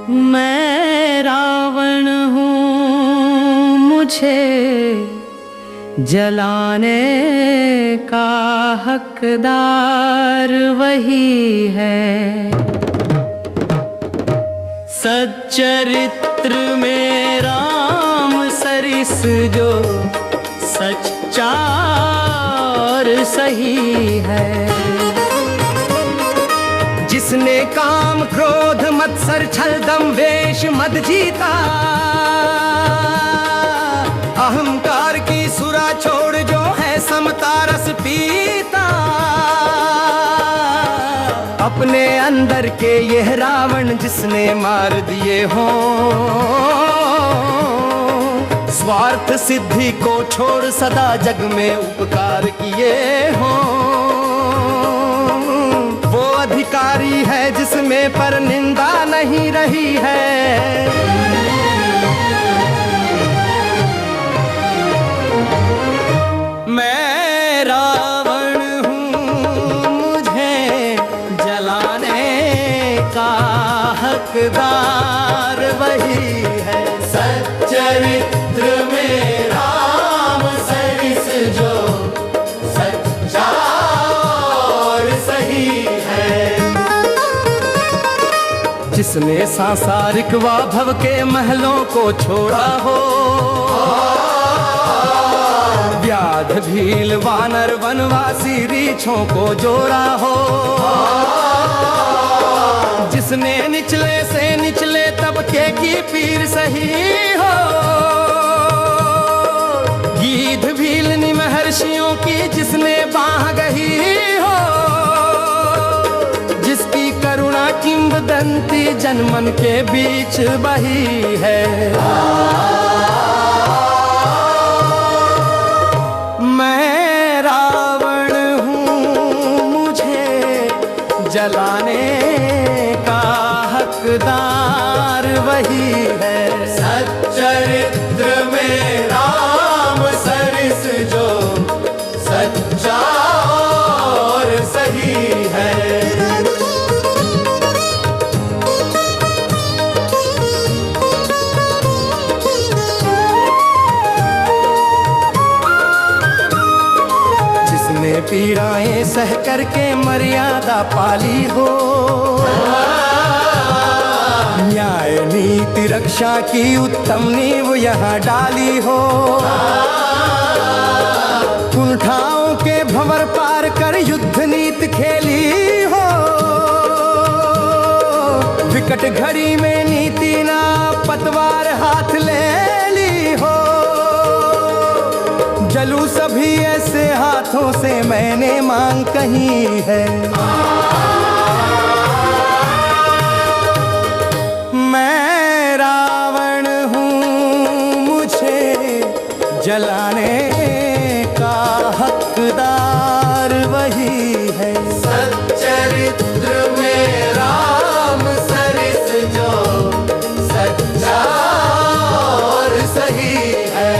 मैं रावण हूँ, मुझे जलाने का हकदार वही है। सच्चरित्र में राम सरिस जो सच्चा और सही है। जिसने काम क्रोध मत्सर छल दम वेश मद जीता, अहंकार की सुरा छोड़ जो है समता रस पीता। अपने अंदर के यह रावण जिसने मार दिए हों, स्वार्थ सिद्धि को छोड़ सदा जग में उपकार किए हों, वो अधिकारी है जिसमें पर निंदा नहीं रही है। मैं रावण हूँ, मुझे जलाने का हकदार वही है। सच्चरित्र में राम सरिस जो सच्चा और सही है। जिसने सांसारिक वाभव के महलों को छोड़ा हो, व्याध भील वानर वनवासी रीछों को जोड़ा हो। जिसने निचले से निचले तबके की पीर सही हो, गीध भीलनी महर्षियों की जिसने बाह गही हो। जिसकी करुणा किंवदंती जनमन के बीच बही है। मैं रावण हूँ, मुझे जलाने का हकदार वही है। सच्चरित्र में राम सरिस जो सच्चा और सही है। पीड़ाएं सह करके मर्यादा पाली हो, न्याय नीति रक्षा की उत्तम नींव यहाँ डाली हो। कुंठाओं के भंवर पार कर युद्ध नीति खेली हो। विकट घड़ी में नीति ना पतवार हाथ ले ली हो। जलूं सभी ऐसे हाथों से मैंने मांग कही है। मैं रावण हूँ, मुझे जलाने का हकदार वही है। सच्चरित्र में राम सरिस जो सच्चा और सही है।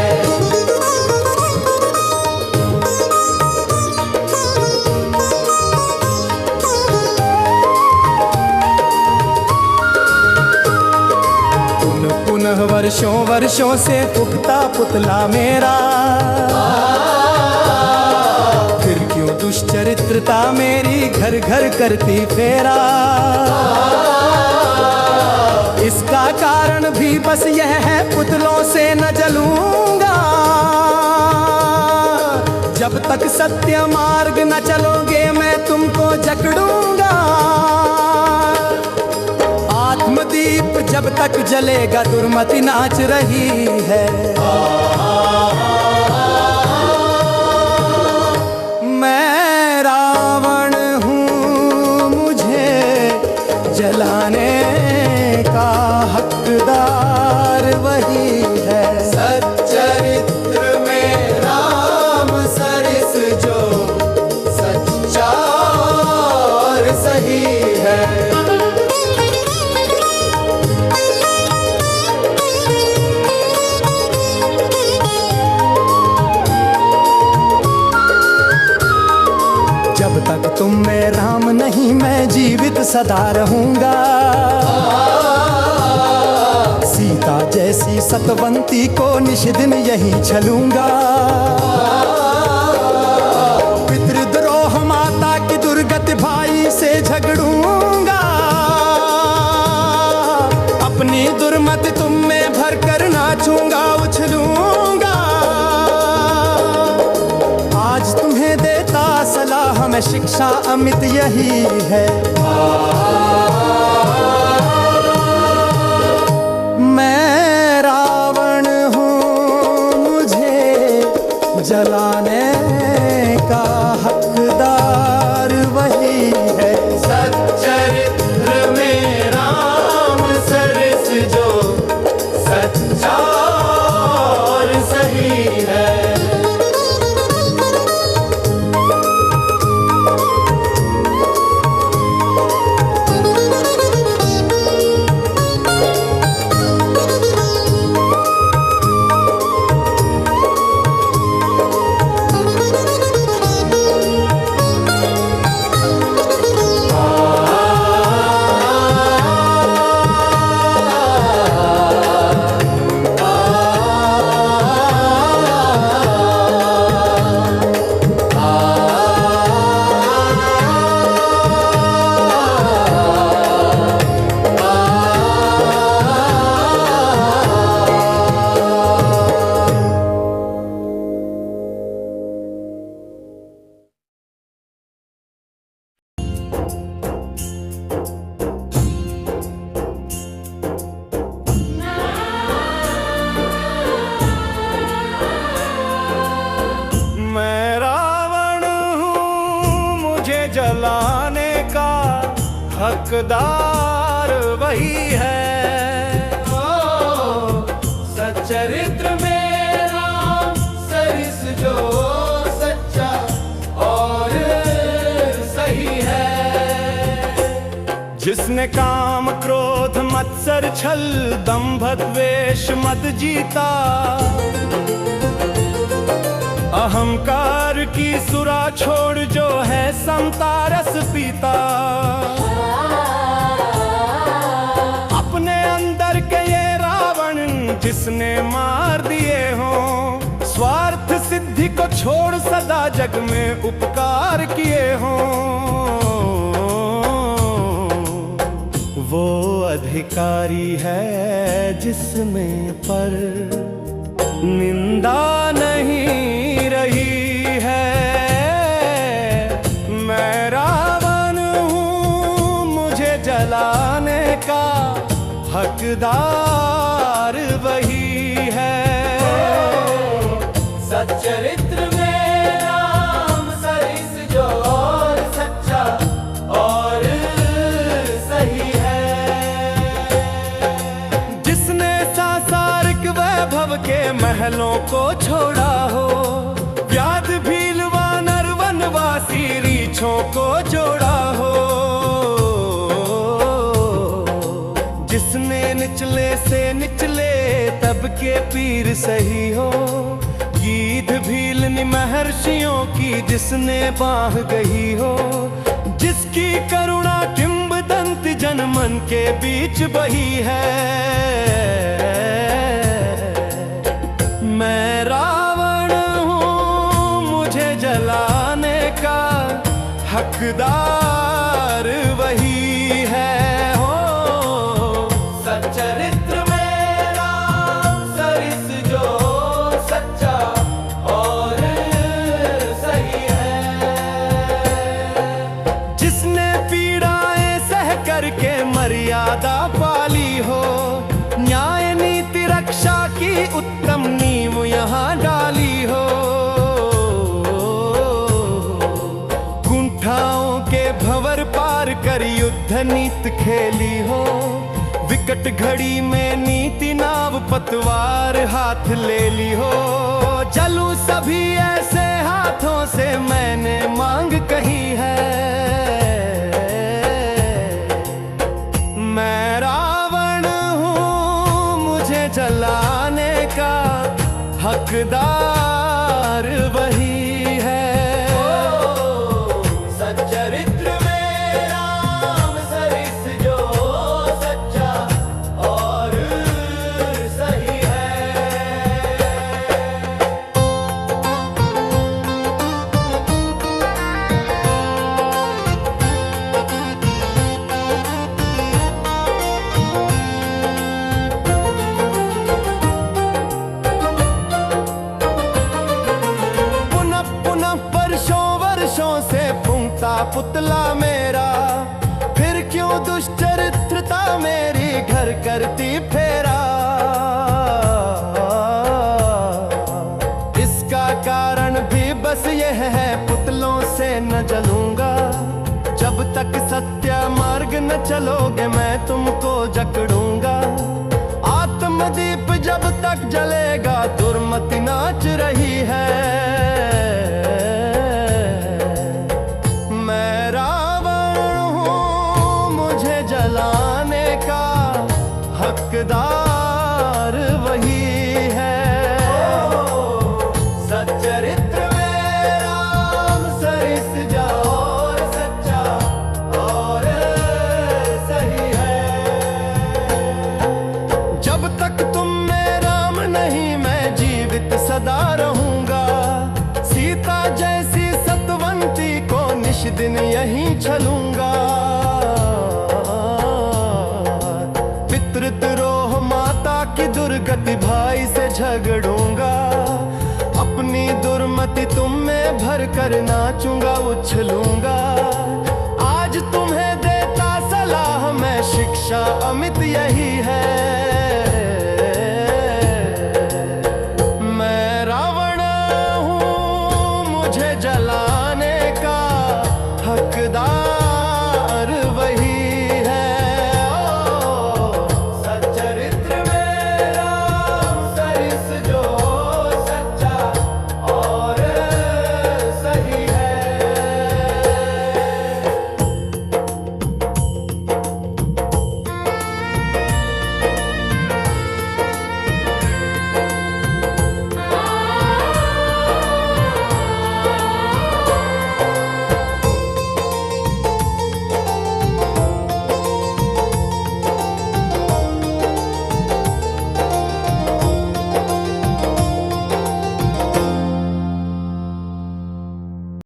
वर्षों वर्षों से उगता पुतला मेरा, फिर क्यों दुष्चरित्रता मेरी घर घर करती फेरा। इसका कारण भी बस यह है पुतलों से न जलूंगा। जब तक सत्य मार्ग न चलोगे मैं तुमको जकड़ूंगा। आत्मदीप जब तक जलेगा दुर्मति नाच रही है। मैं रावण हूँ, मुझे जलाने का हकदार वही है। सच्चरित्र में राम सरिस जो सच्चा और सही है। जब तक तुम में राम नहीं मैं जीवित सदा रहूंगा। ऐसी सतवंती को निश दिन यही छलूंगा। पितृद्रोह माता की दुर्गति भाई से झगड़ूंगा। अपनी दुर्मति तुम में भर कर नाचूंगा उछलूंगा। आज तुम्हें देता सलाह मैं शिक्षा अमित यही है। मैं रावण हूँ मुझे जलाने का हकदार वही है। सच्चरित्र में राम सरिस जो सच्चा और सही है। जलाने का हकदार वही है। सच्चरित्र में राम सरिस जो सच्चा और सही है। जिसने काम क्रोध मत्सर छल दंभ द्वेष मद जीता। अहंकार की सुरा छोड़ जो है समता रस पीता। अपने अंदर के ये रावण जिसने मार दिए हों। स्वार्थ सिद्धि को छोड़ सदा जग में उपकार किए हों। वो अधिकारी है जिसमें पर निंदा नहीं रही है। मैं रावण हूँ मुझे जलाने का हकदार वही है। सच्चरित्र में राम सरिस जो और सच्चा और सही है। जिसने सांसारिक वैभव के महलों को छोड़ा हो। व्याध भील वानर वनवासी रीछों को जोड़ा हो। जिसने निचले से निचले तब के पीर सही हो। गीध भील महर्षियों की जिसने बाह गही हो। जिसकी करुणा किंवदंती जन मन के बीच बही है। मैं रावण हूँ मुझे जलाने का हकदार वही है। हो सच्चरित्र में राम सरिस जो सच्चा और सही है। जिसने पीड़ाएं सह करके मर्यादा पाली हो। न्याय नीति रक्षा की उत्तम नींव यहाँ डाली हो। कुंठाओं के भंवर पार कर युद्ध नीत खेली हो। विकट घड़ी में नीति नाव पतवार हाथ ले ली हो। जलूं सभी ऐसे हाथों से मैंने मांग कही है। मैं रावण हूँ मुझे जलाने का हकदार वही है। सच्चरित्र में राम सरिस जो सच्चा और सही पुतला मेरा, फिर क्यों दुष्चरित्रता मेरी घर करती फेरा। इसका कारण भी बस यह है, पुतलों से न जलूंगा। जब तक सत्य मार्ग न चलोगे मैं तुमको जकड़ूंगा। आत्मदीप जब तक जलेगा दुर्मति नाच रही है। मैं रावण हूँ, मुझे जलाने का हकदार वही है। सच्चरित्र में राम सरिस जाओ, सच्चा और सही है। जब तक तुम में राम नहीं मैं जीवित सदा रहूंगा। सीता जैसी सतवंती को निश दिन यहीं छलूंगा। पितृद्रोह माता की दुर्गति भाई से झगड़ूंगा। अपनी दुर्मति तुम में भर कर नाचूंगा उछलूंगा। आज तुम्हें देता सलाह मैं, शिक्षा अमित यही है।